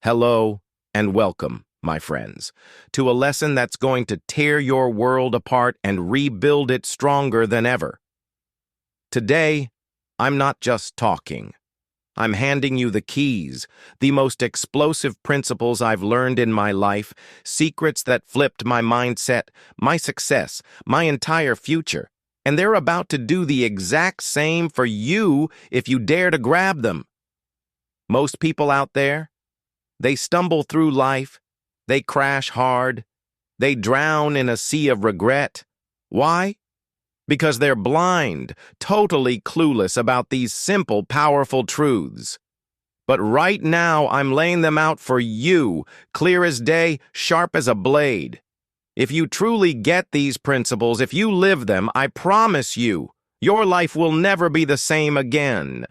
Hello and welcome, my friends, to a lesson that's going to tear your world apart and rebuild it stronger than ever. Today, I'm not just talking. I'm handing you the keys, the most explosive principles I've learned in my life, secrets that flipped my mindset, my success, my entire future. And they're about to do the exact same for you if you dare to grab them. Most people out there, they stumble through life, they crash hard, they drown in a sea of regret. Why? Because they're blind, totally clueless about these simple, powerful truths. But right now, I'm laying them out for you, clear as day, sharp as a blade. If you truly get these principles, if you live them, I promise you, your life will never be the same again.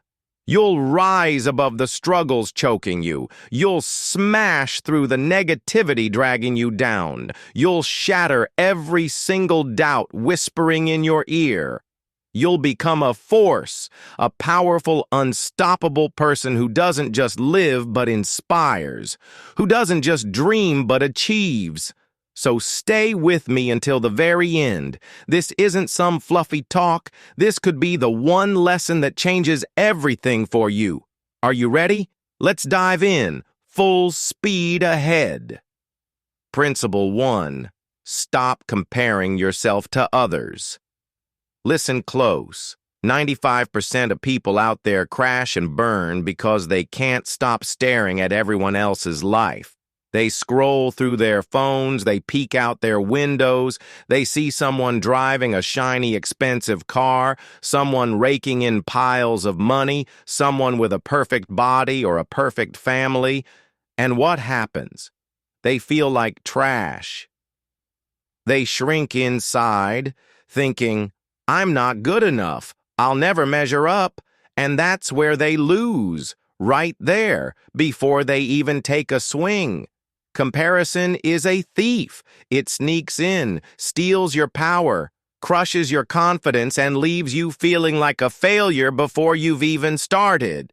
You'll rise above the struggles choking you. You'll smash through the negativity dragging you down. You'll shatter every single doubt whispering in your ear. You'll become a force, a powerful, unstoppable person who doesn't just live but inspires, who doesn't just dream but achieves. So stay with me until the very end. This isn't some fluffy talk. This could be the one lesson that changes everything for you. Are you ready? Let's dive in. Full speed ahead. Principle 1. Stop comparing yourself to others. Listen close. 95% of people out there crash and burn because they can't stop staring at everyone else's life. They scroll through their phones, they peek out their windows, they see someone driving a shiny, expensive car, someone raking in piles of money, someone with a perfect body or a perfect family. And what happens? They feel like trash. They shrink inside, thinking, I'm not good enough, I'll never measure up, and that's where they lose, right there, before they even take a swing. Comparison is a thief. It sneaks in, steals your power, crushes your confidence, and leaves you feeling like a failure before you've even started.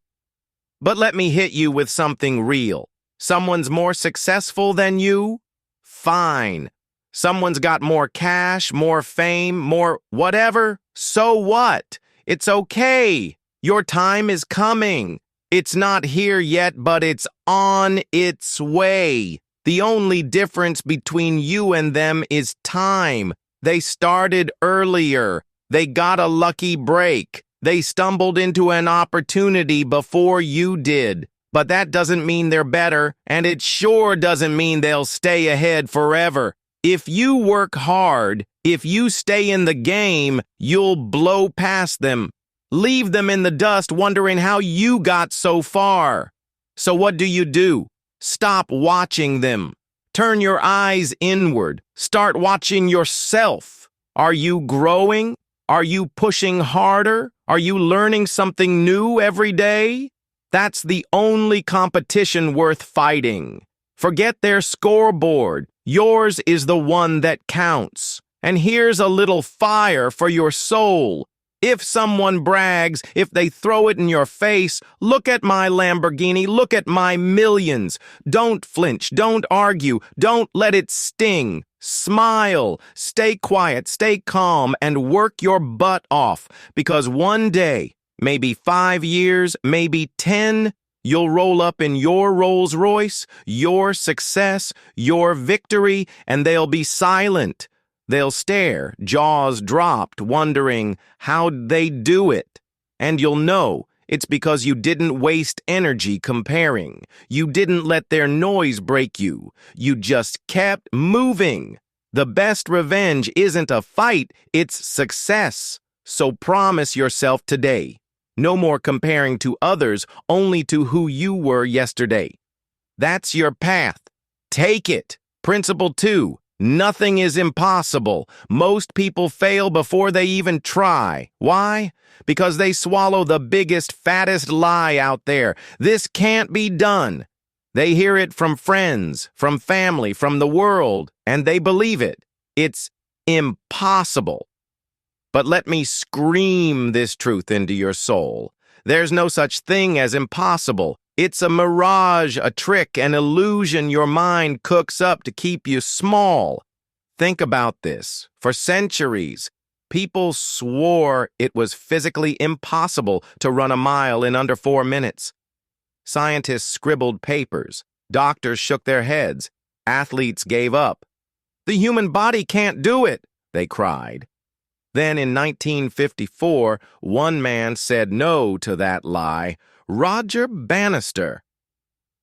But let me hit you with something real. Someone's more successful than you? Fine. Someone's got more cash, more fame, more whatever? So what? It's okay. Your time is coming. It's not here yet, but it's on its way. The only difference between you and them is time. They started earlier. They got a lucky break. They stumbled into an opportunity before you did. But that doesn't mean they're better, and it sure doesn't mean they'll stay ahead forever. If you work hard, if you stay in the game, you'll blow past them. Leave them in the dust wondering how you got so far. So what do? Stop watching them. Turn your eyes inward. Start watching yourself. Are you growing? Are you pushing harder? Are you learning something new every day? That's the only competition worth fighting. Forget their scoreboard. Yours is the one that counts. And here's a little fire for your soul. If someone brags, if they throw it in your face, look at my Lamborghini, look at my millions. Don't flinch, don't argue, don't let it sting. Smile, stay quiet, stay calm, and work your butt off. Because one day, maybe 5 years, maybe 10, you'll roll up in your Rolls Royce, your success, your victory, and they'll be silent. They'll stare, jaws dropped, wondering, how'd they do it? And you'll know it's because you didn't waste energy comparing. You didn't let their noise break you. You just kept moving. The best revenge isn't a fight, it's success. So promise yourself today, no more comparing to others, only to who you were yesterday. That's your path. Take it. Principle 2. Nothing is impossible. Most people fail before they even try. Why? Because they swallow the biggest, fattest lie out there. This can't be done. They hear it from friends, from family, from the world, and they believe it. It's impossible. But let me scream this truth into your soul. There's no such thing as impossible. It's a mirage, a trick, an illusion your mind cooks up to keep you small. Think about this. For centuries, people swore it was physically impossible to run a mile in under 4 minutes. Scientists scribbled papers. Doctors shook their heads. Athletes gave up. The human body can't do it, they cried. Then in 1954, one man said no to that lie, Roger Bannister.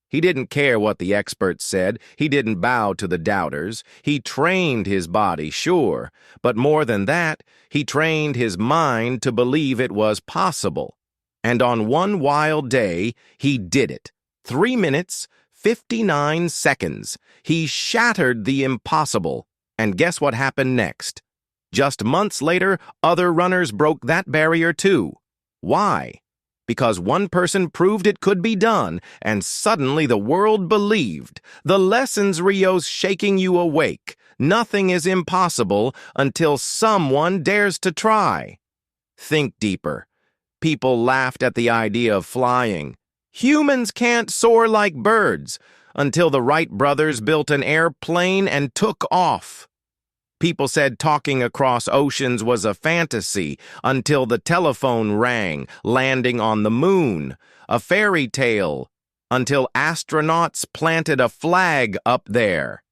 He didn't care what the experts said. He didn't bow to the doubters. He trained his body, sure, but more than that, he trained his mind to believe it was possible. And on one wild day, he did it. 3 minutes, 59 seconds. He shattered the impossible. And guess what happened next? Just months later, other runners broke that barrier too. Why? Because one person proved it could be done, and suddenly the world believed. The lessons Rio's shaking you awake. Nothing is impossible until someone dares to try. Think deeper. People laughed at the idea of flying. Humans can't soar like birds until the Wright brothers built an airplane and took off. People said talking across oceans was a fantasy until the telephone rang, landing on the moon. A fairy tale until astronauts planted a flag up there.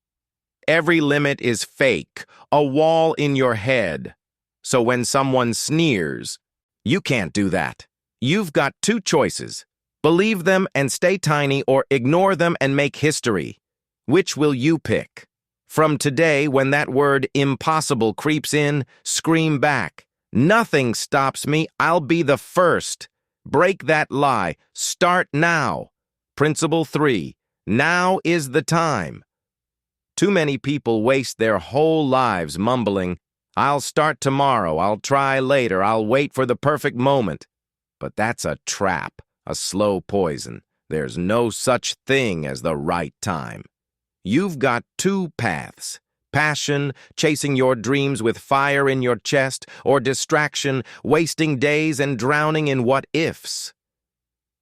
Every limit is fake, a wall in your head. So when someone sneers, you can't do that. You've got 2 choices. Believe them and stay tiny, or ignore them and make history. Which will you pick? From today, when that word impossible creeps in, scream back. Nothing stops me. I'll be the first. Break that lie. Start now. Principle 3. Now is the time. Too many people waste their whole lives mumbling, I'll start tomorrow, I'll try later, I'll wait for the perfect moment. But that's a trap, a slow poison. There's no such thing as the right time. You've got 2 paths. Passion, chasing your dreams with fire in your chest, or distraction, wasting days and drowning in what-ifs.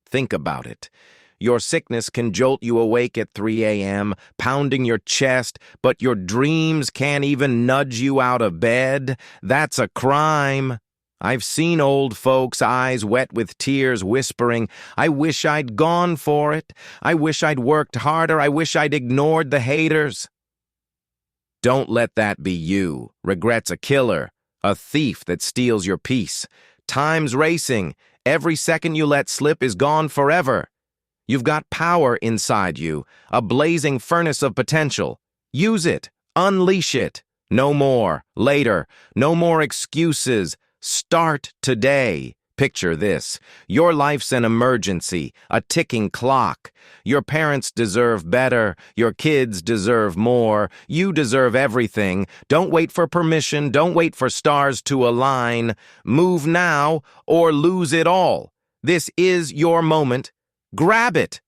Think about it. Your sickness can jolt you awake at 3 a.m., pounding your chest, but your dreams can't even nudge you out of bed. That's a crime. I've seen old folks' eyes wet with tears whispering, I wish I'd gone for it. I wish I'd worked harder. I wish I'd ignored the haters. Don't let that be you. Regret's a killer, a thief that steals your peace. Time's racing. Every second you let slip is gone forever. You've got power inside you, a blazing furnace of potential. Use it. Unleash it. No more. Later. No more excuses. Start today. Picture this. Your life's an emergency, a ticking clock. Your parents deserve better. Your kids deserve more. You deserve everything. Don't wait for permission. Don't wait for stars to align. Move now or lose it all. This is your moment. Grab it.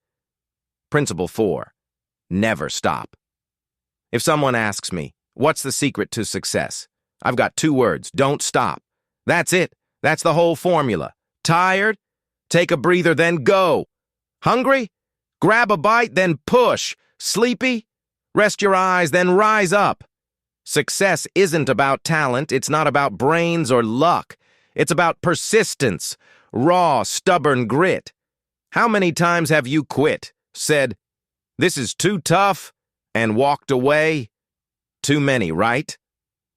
Principle 4. Never stop. If someone asks me, what's the secret to success? I've got 2 words. Don't stop. That's it. That's the whole formula. Tired? Take a breather, then go. Hungry? Grab a bite, then push. Sleepy? Rest your eyes, then rise up. Success isn't about talent. It's not about brains or luck. It's about persistence, raw, stubborn grit. How many times have you quit, said, this is too tough, and walked away? Too many, right?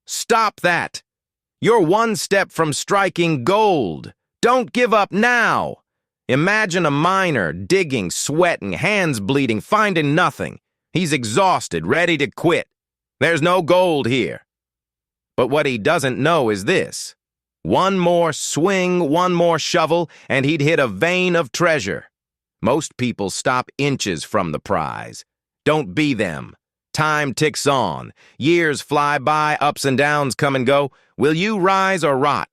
Stop that. You're 1 step from striking gold. Don't give up now. Imagine a miner digging, sweating, hands bleeding, finding nothing. He's exhausted, ready to quit. There's no gold here. But what he doesn't know is this. 1 more swing, 1 more shovel, and he'd hit a vein of treasure. Most people stop inches from the prize. Don't be them. Time ticks on. Years fly by, ups and downs come and go. Will you rise or rot?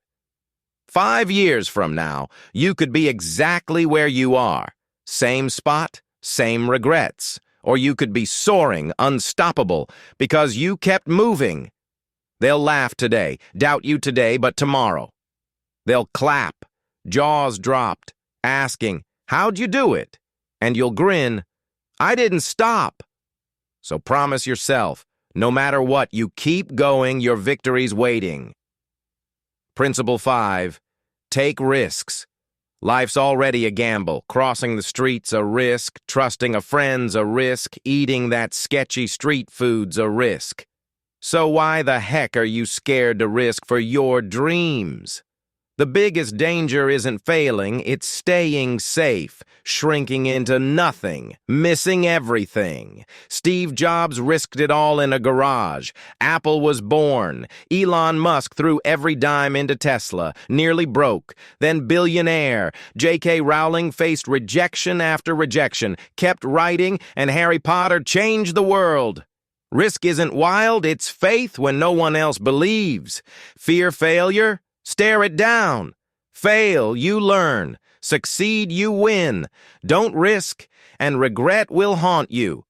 5 years from now, you could be exactly where you are. Same spot, same regrets. Or you could be soaring, unstoppable, because you kept moving. They'll laugh today, doubt you today, but tomorrow. They'll clap, jaws dropped, asking, how'd you do it? And you'll grin, I didn't stop. So promise yourself, no matter what, you keep going, your victory's waiting. Principle 5, take risks. Life's already a gamble. Crossing the street's a risk, trusting a friend's a risk, eating that sketchy street food's a risk. So why the heck are you scared to risk for your dreams? The biggest danger isn't failing, it's staying safe, shrinking into nothing, missing everything. Steve Jobs risked it all in a garage. Apple was born. Elon Musk threw every dime into Tesla, nearly broke, then billionaire. J.K. Rowling faced rejection after rejection, kept writing, and Harry Potter changed the world. Risk isn't wild, it's faith when no one else believes. Fear failure? Stare it down. Fail, you learn. Succeed, you win. Don't risk, and regret will haunt you.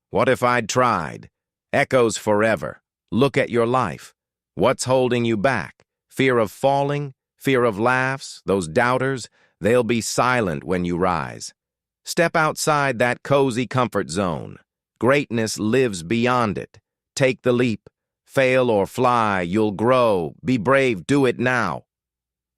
What if I'd tried? Echoes forever. Look at your life. What's holding you back? Fear of falling? Fear of laughs? Those doubters? They'll be silent when you rise. Step outside that cozy comfort zone. Greatness lives beyond it. Take the leap. Fail or fly, you'll grow. Be brave, do it now.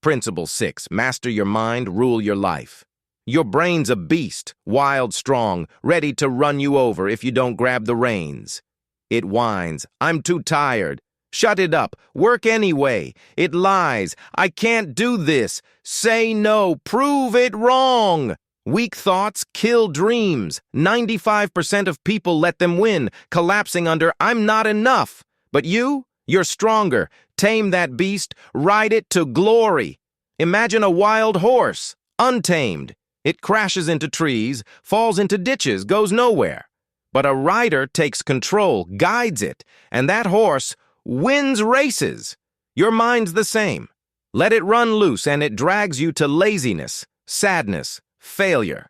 Principle 6, master your mind, rule your life. Your brain's a beast, wild, strong, ready to run you over if you don't grab the reins. It whines, I'm too tired. Shut it up, work anyway. It lies, I can't do this. Say no, prove it wrong. Weak thoughts kill dreams. 95% of people let them win, collapsing under I'm not enough. But you're stronger. Tame that beast, ride it to glory. Imagine a wild horse, untamed. It crashes into trees, falls into ditches, goes nowhere. But a rider takes control, guides it, and that horse wins races. Your mind's the same. Let it run loose and it drags you to laziness, sadness, failure.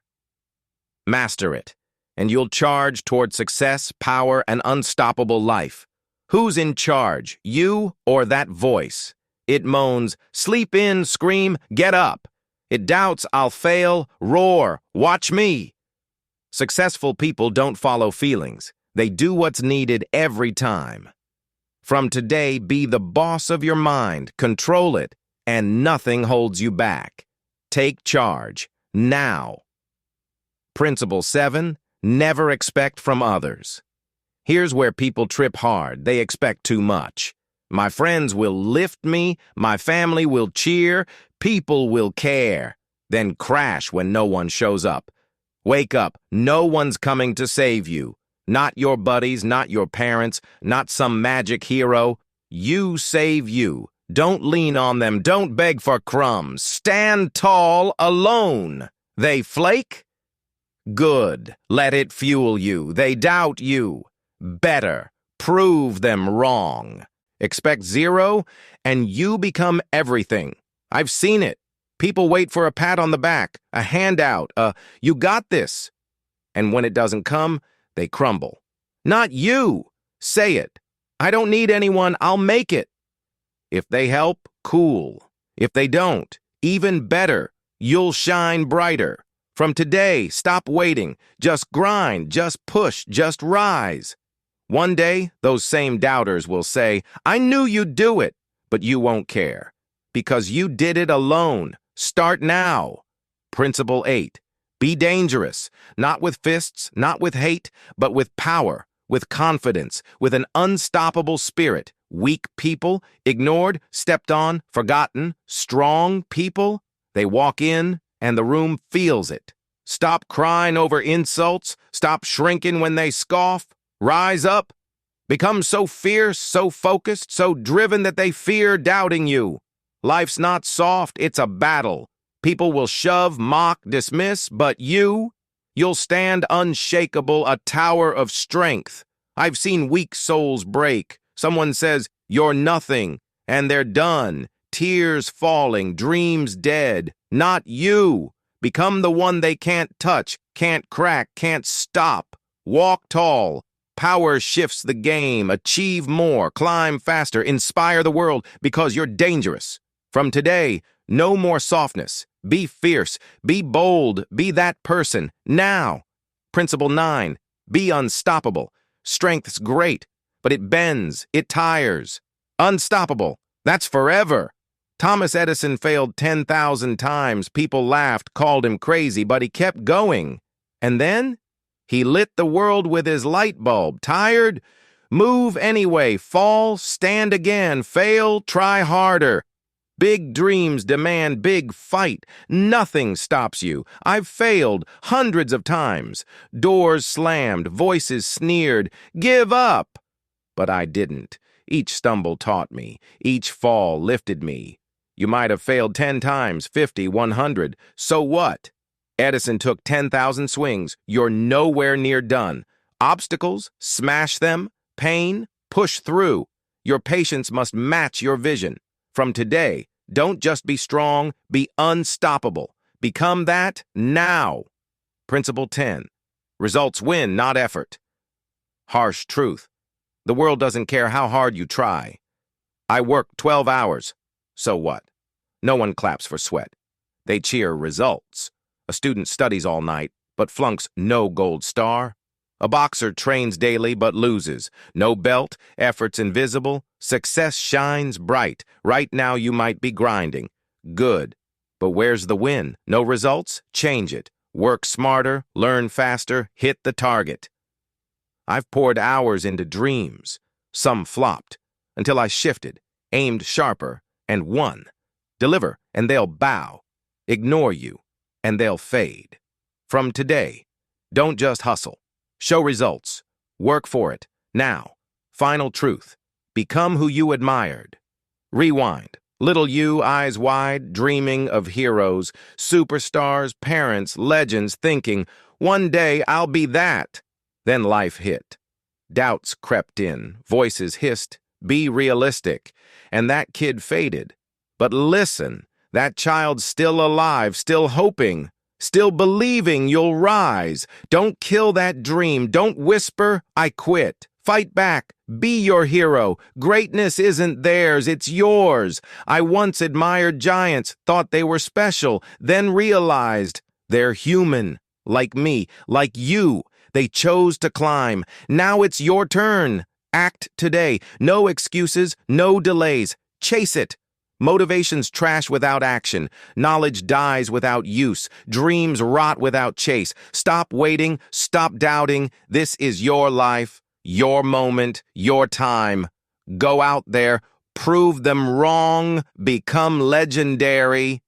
Master it, and you'll charge toward success, power, and unstoppable life. Who's in charge, you or that voice? It moans, sleep in, scream, get up. It doubts, I'll fail, roar, watch me. Successful people don't follow feelings. They do what's needed every time. From today, be the boss of your mind, control it, and nothing holds you back. Take charge, now. Principle 7, never expect from others. Here's where people trip hard. They expect too much. My friends will lift me, my family will cheer, people will care. Then crash when no one shows up. Wake up, no one's coming to save you. Not your buddies, not your parents, not some magic hero. You save you. Don't lean on them, don't beg for crumbs. Stand tall, alone. They flake? Good, let it fuel you. They doubt you. Better, prove them wrong. Expect zero, and you become everything. I've seen it. People wait for a pat on the back, a handout, you got this. And when it doesn't come, they crumble. Not you. Say it. I don't need anyone, I'll make it. If they help, cool. If they don't, even better. You'll shine brighter. From today, stop waiting. Just grind, just push, just rise. One day, those same doubters will say, I knew you'd do it, but you won't care. Because you did it alone. Start now. Principle 8. Be dangerous, not with fists, not with hate, but with power, with confidence, with an unstoppable spirit. Weak people, ignored, stepped on, forgotten. Strong people, they walk in and the room feels it. Stop crying over insults. Stop shrinking when they scoff. Rise up. Become so fierce, so focused, so driven that they fear doubting you. Life's not soft, it's a battle. People will shove, mock, dismiss, but you'll stand unshakable, a tower of strength. I've seen weak souls break. Someone says, you're nothing, and they're done. Tears falling, dreams dead. Not you. Become the one they can't touch, can't crack, can't stop. Walk tall. Power shifts the game. Achieve more, climb faster, inspire the world because you're dangerous. From today, no more softness. Be fierce. Be bold. Be that person. Now. Principle 9. Be unstoppable. Strength's great, but it bends. It tires. Unstoppable. That's forever. Thomas Edison failed 10,000 times. People laughed, called him crazy, but he kept going. And then he lit the world with his light bulb. Tired? Move anyway. Fall, stand again. Fail, try harder. Big dreams demand big fight. Nothing stops you. I've failed hundreds of times. Doors slammed, voices sneered. Give up! But I didn't. Each stumble taught me. Each fall lifted me. You might have failed 10 times, 50, 100. So what? Edison took 10,000 swings. You're nowhere near done. Obstacles, smash them. Pain, push through. Your patience must match your vision. From today, don't just be strong, be unstoppable. Become that now. Principle 10. Results win, not effort. Harsh truth. The world doesn't care how hard you try. I work 12 hours. So what? No one claps for sweat. They cheer results. A student studies all night, but flunks no gold star. A boxer trains daily but loses. No belt, effort's invisible, success shines bright. Right now you might be grinding. Good. But where's the win? No results? Change it. Work smarter, learn faster, hit the target. I've poured hours into dreams. Some flopped, until I shifted, aimed sharper, and won. Deliver, and they'll bow. Ignore you, and they'll fade. From today, don't just hustle. Show results. Work for it. Now. Final truth. Become who you admired. Rewind. Little you, eyes wide, dreaming of heroes, superstars, parents, legends, thinking, one day I'll be that. Then life hit. Doubts crept in. Voices hissed, be realistic. And that kid faded. But listen, that child's still alive, still hoping. Still believing you'll rise. Don't kill that dream. Don't whisper, I quit. Fight back. Be your hero. Greatness isn't theirs, it's yours. I once admired giants, thought they were special, then realized they're human. Like me, like you. They chose to climb. Now it's your turn. Act today. No excuses, no delays. Chase it. Motivation's trash without action. Knowledge dies without use. Dreams rot without chase. Stop waiting. Stop doubting. This is your life, your moment, your time. Go out there. Prove them wrong. Become legendary.